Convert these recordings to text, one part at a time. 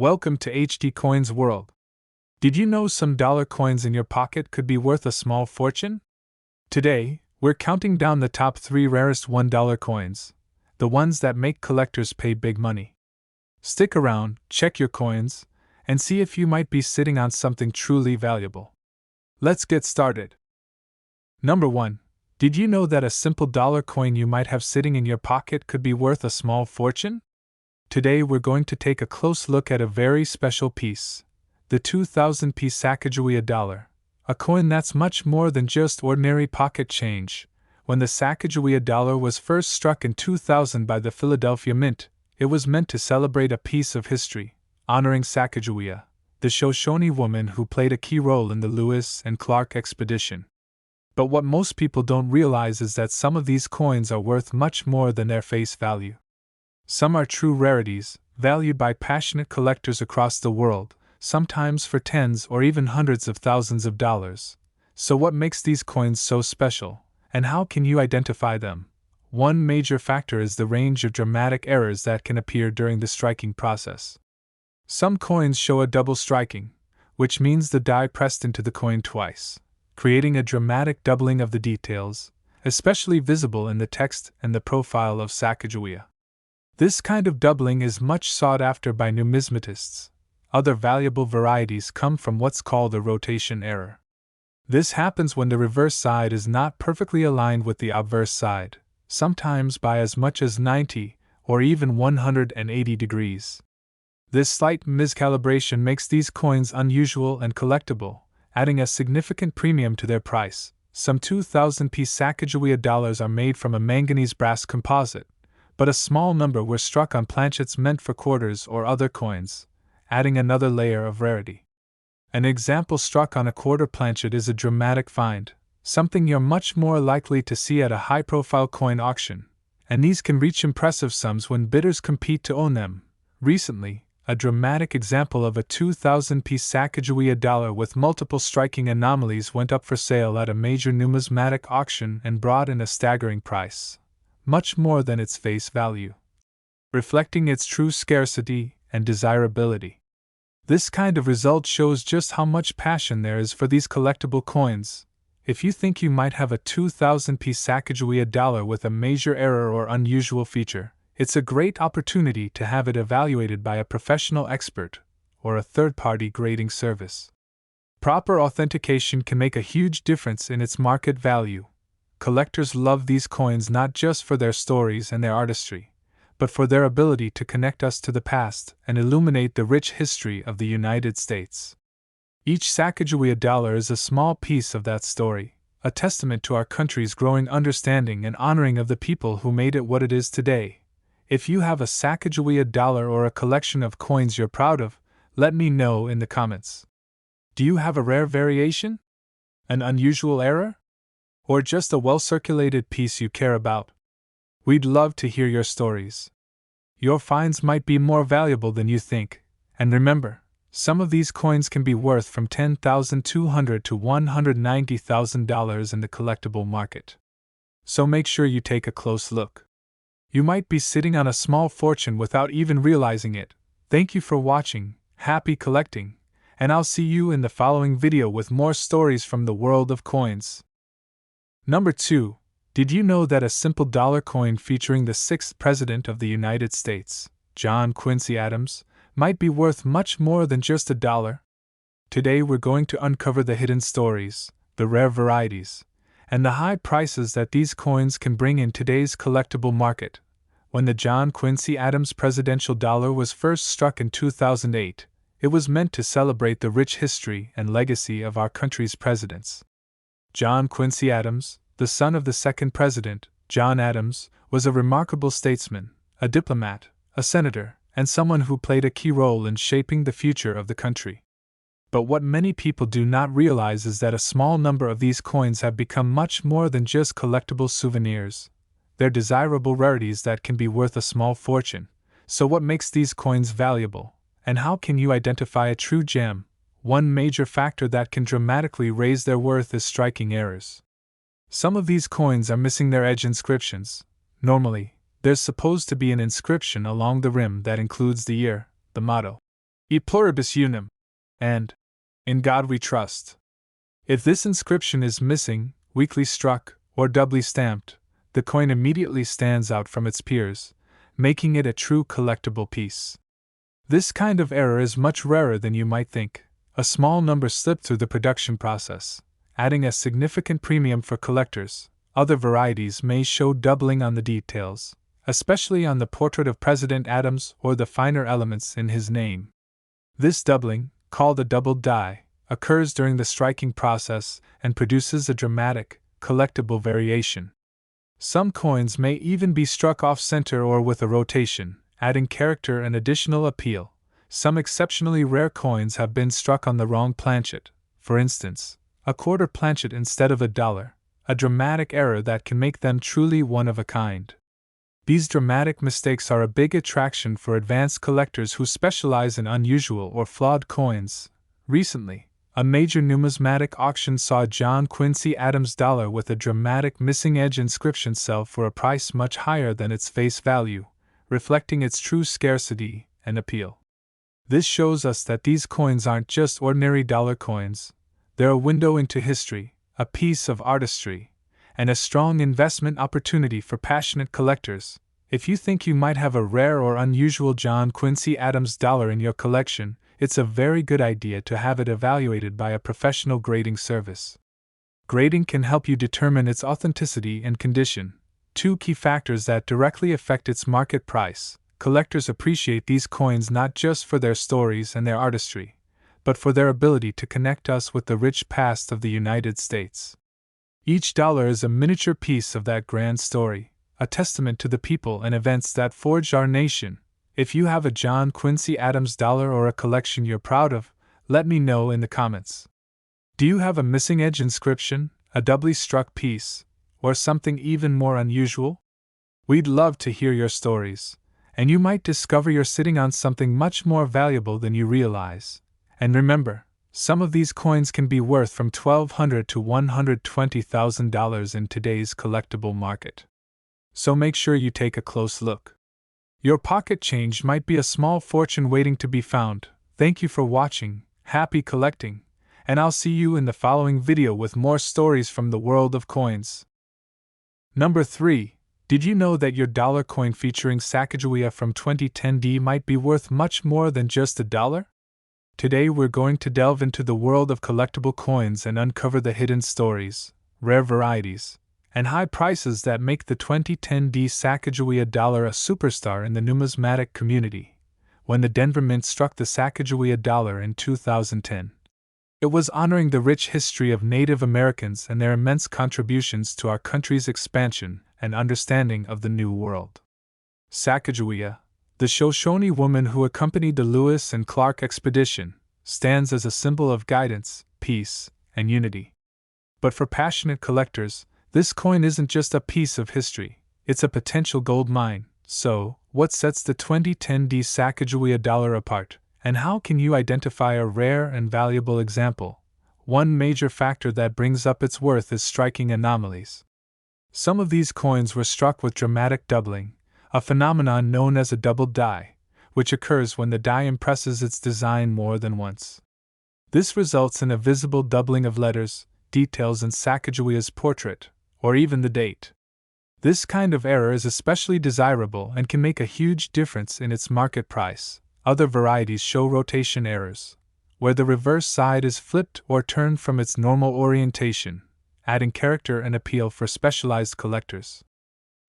Welcome to HD Coins World. Did you know some dollar coins in your pocket could be worth a small fortune? Today, we're counting down the top 3 rarest $1 coins, the ones that make collectors pay big money. Stick around, check your coins, and see if you might be sitting on something truly valuable. Let's get started. Number 1. Did you know that a simple dollar coin you might have sitting in your pocket could be worth a small fortune? Today we're going to take a close look at a very special piece, the 2000-piece Sacagawea dollar, a coin that's much more than just ordinary pocket change. When the Sacagawea dollar was first struck in 2000 by the Philadelphia Mint, it was meant to celebrate a piece of history, honoring Sacagawea, the Shoshone woman who played a key role in the Lewis and Clark expedition. But what most people don't realize is that some of these coins are worth much more than their face value. Some are true rarities, valued by passionate collectors across the world, sometimes for tens or even hundreds of thousands of dollars. So what makes these coins so special, and how can you identify them? One major factor is the range of dramatic errors that can appear during the striking process. Some coins show a double striking, which means the die pressed into the coin twice, creating a dramatic doubling of the details, especially visible in the text and the profile of Sacagawea. This kind of doubling is much sought after by numismatists. Other valuable varieties come from what's called a rotation error. This happens when the reverse side is not perfectly aligned with the obverse side, sometimes by as much as 90 or even 180 degrees. This slight miscalibration makes these coins unusual and collectible, adding a significant premium to their price. Some 2000-piece Sacagawea dollars are made from a manganese brass composite, but a small number were struck on planchets meant for quarters or other coins, adding another layer of rarity. An example struck on a quarter planchet is a dramatic find, something you're much more likely to see at a high-profile coin auction, and these can reach impressive sums when bidders compete to own them. Recently, a dramatic example of a 2000-piece Sacagawea dollar with multiple striking anomalies went up for sale at a major numismatic auction and brought in a staggering price, much more than its face value, reflecting its true scarcity and desirability. This kind of result shows just how much passion there is for these collectible coins. If you think you might have a 2000-piece Sacagawea dollar with a major error or unusual feature, it's a great opportunity to have it evaluated by a professional expert or a third-party grading service. Proper authentication can make a huge difference in its market value. Collectors love these coins not just for their stories and their artistry, but for their ability to connect us to the past and illuminate the rich history of the United States. Each Sacagawea dollar is a small piece of that story, a testament to our country's growing understanding and honoring of the people who made it what it is today. If you have a Sacagawea dollar or a collection of coins you're proud of, let me know in the comments. Do you have a rare variation? An unusual error? Or just a well-circulated piece you care about? We'd love to hear your stories. Your finds might be more valuable than you think, and remember, some of these coins can be worth from $10,200 to $190,000 in the collectible market. So make sure you take a close look. You might be sitting on a small fortune without even realizing it. Thank you for watching, happy collecting, and I'll see you in the following video with more stories from the world of coins. Number 2. Did you know that a simple dollar coin featuring the 6th President of the United States, John Quincy Adams, might be worth much more than just a dollar? Today we're going to uncover the hidden stories, the rare varieties, and the high prices that these coins can bring in today's collectible market. When the John Quincy Adams presidential dollar was first struck in 2008, it was meant to celebrate the rich history and legacy of our country's presidents. John Quincy Adams, the son of the second president, John Adams, was a remarkable statesman, a diplomat, a senator, and someone who played a key role in shaping the future of the country. But what many people do not realize is that a small number of these coins have become much more than just collectible souvenirs. They're desirable rarities that can be worth a small fortune. So what makes these coins valuable, and how can you identify a true gem? One major factor that can dramatically raise their worth is striking errors. Some of these coins are missing their edge inscriptions. Normally, there's supposed to be an inscription along the rim that includes the year, the motto, E pluribus unum, and in God we trust. If this inscription is missing, weakly struck, or doubly stamped, the coin immediately stands out from its peers, making it a true collectible piece. This kind of error is much rarer than you might think. A small number slipped through the production process, adding a significant premium for collectors. Other varieties may show doubling on the details, especially on the portrait of President Adams or the finer elements in his name. This doubling, called a doubled die, occurs during the striking process and produces a dramatic, collectible variation. Some coins may even be struck off-center or with a rotation, adding character and additional appeal. Some exceptionally rare coins have been struck on the wrong planchet, for instance, a quarter planchet instead of $1, a dramatic error that can make them truly one of a kind. These dramatic mistakes are a big attraction for advanced collectors who specialize in unusual or flawed coins. Recently, a major numismatic auction saw a John Quincy Adams dollar with a dramatic missing edge inscription sell for a price much higher than its face value, reflecting its true scarcity and appeal. This shows us that these coins aren't just ordinary dollar coins, they're a window into history, a piece of artistry, and a strong investment opportunity for passionate collectors. If you think you might have a rare or unusual John Quincy Adams dollar in your collection, it's a very good idea to have it evaluated by a professional grading service. Grading can help you determine its authenticity and condition, two key factors that directly affect its market price. Collectors appreciate these coins not just for their stories and their artistry, but for their ability to connect us with the rich past of the United States. Each dollar is a miniature piece of that grand story, a testament to the people and events that forged our nation. If you have a John Quincy Adams dollar or a collection you're proud of, let me know in the comments. Do you have a missing edge inscription, a doubly struck piece, or something even more unusual? We'd love to hear your stories, and you might discover you're sitting on something much more valuable than you realize. And remember, some of these coins can be worth from $1,200 to $120,000 in today's collectible market. So make sure you take a close look. Your pocket change might be a small fortune waiting to be found. Thank you for watching, happy collecting, and I'll see you in the following video with more stories from the world of coins. Number 3. Did you know that your dollar coin featuring Sacagawea from 2010D might be worth much more than just $1? Today we're going to delve into the world of collectible coins and uncover the hidden stories, rare varieties, and high prices that make the 2010D Sacagawea dollar a superstar in the numismatic community. When the Denver Mint struck the Sacagawea dollar in 2010, it was honoring the rich history of Native Americans and their immense contributions to our country's expansion and understanding of the New World. Sacagawea, the Shoshone woman who accompanied the Lewis and Clark expedition, stands as a symbol of guidance, peace, and unity. But for passionate collectors, this coin isn't just a piece of history, it's a potential gold mine. So, what sets the 2010D Sacagawea dollar apart, and how can you identify a rare and valuable example? One major factor that brings up its worth is striking anomalies. Some of these coins were struck with dramatic doubling, a phenomenon known as a doubled die, which occurs when the die impresses its design more than once. This results in a visible doubling of letters, details in Sacagawea's portrait, or even the date. This kind of error is especially desirable and can make a huge difference in its market price. Other varieties show rotation errors, where the reverse side is flipped or turned from its normal orientation, adding character and appeal for specialized collectors.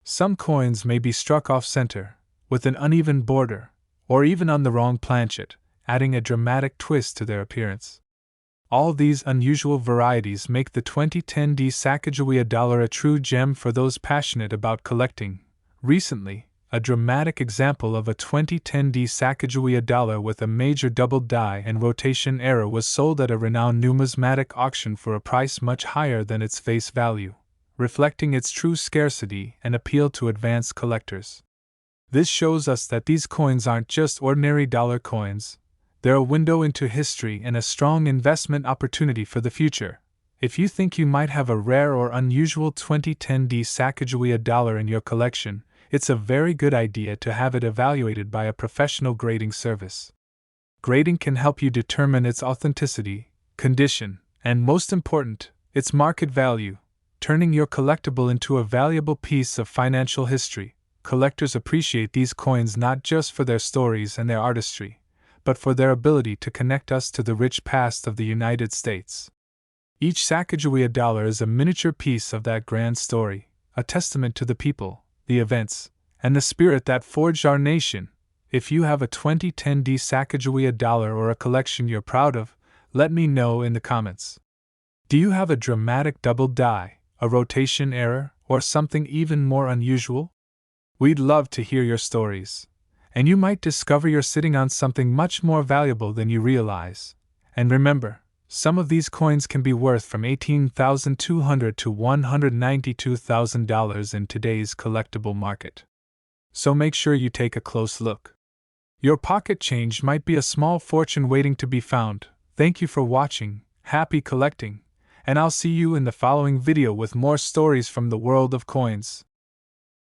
Some coins may be struck off-center, with an uneven border, or even on the wrong planchet, adding a dramatic twist to their appearance. All these unusual varieties make the 2010D Sacagawea dollar a true gem for those passionate about collecting. Recently, a dramatic example of a 2010D Sacagawea dollar with a major doubled die and rotation error was sold at a renowned numismatic auction for a price much higher than its face value, reflecting its true scarcity and appeal to advanced collectors. This shows us that these coins aren't just ordinary dollar coins, they're a window into history and a strong investment opportunity for the future. If you think you might have a rare or unusual 2010D Sacagawea dollar in your collection, it's a very good idea to have it evaluated by a professional grading service. Grading can help you determine its authenticity, condition, and most important, its market value, turning your collectible into a valuable piece of financial history. Collectors appreciate these coins not just for their stories and their artistry, but for their ability to connect us to the rich past of the United States. Each Sacagawea dollar is a miniature piece of that grand story, a testament to the people, the events, and the spirit that forged our nation. If you have a 2010 Sacagawea dollar or a collection you're proud of, let me know in the comments. Do you have a dramatic double die, a rotation error, or something even more unusual? We'd love to hear your stories, and you might discover you're sitting on something much more valuable than you realize. And remember, some of these coins can be worth from $18,200 to $192,000 in today's collectible market. So make sure you take a close look. Your pocket change might be a small fortune waiting to be found. Thank you for watching, happy collecting, and I'll see you in the following video with more stories from the world of coins.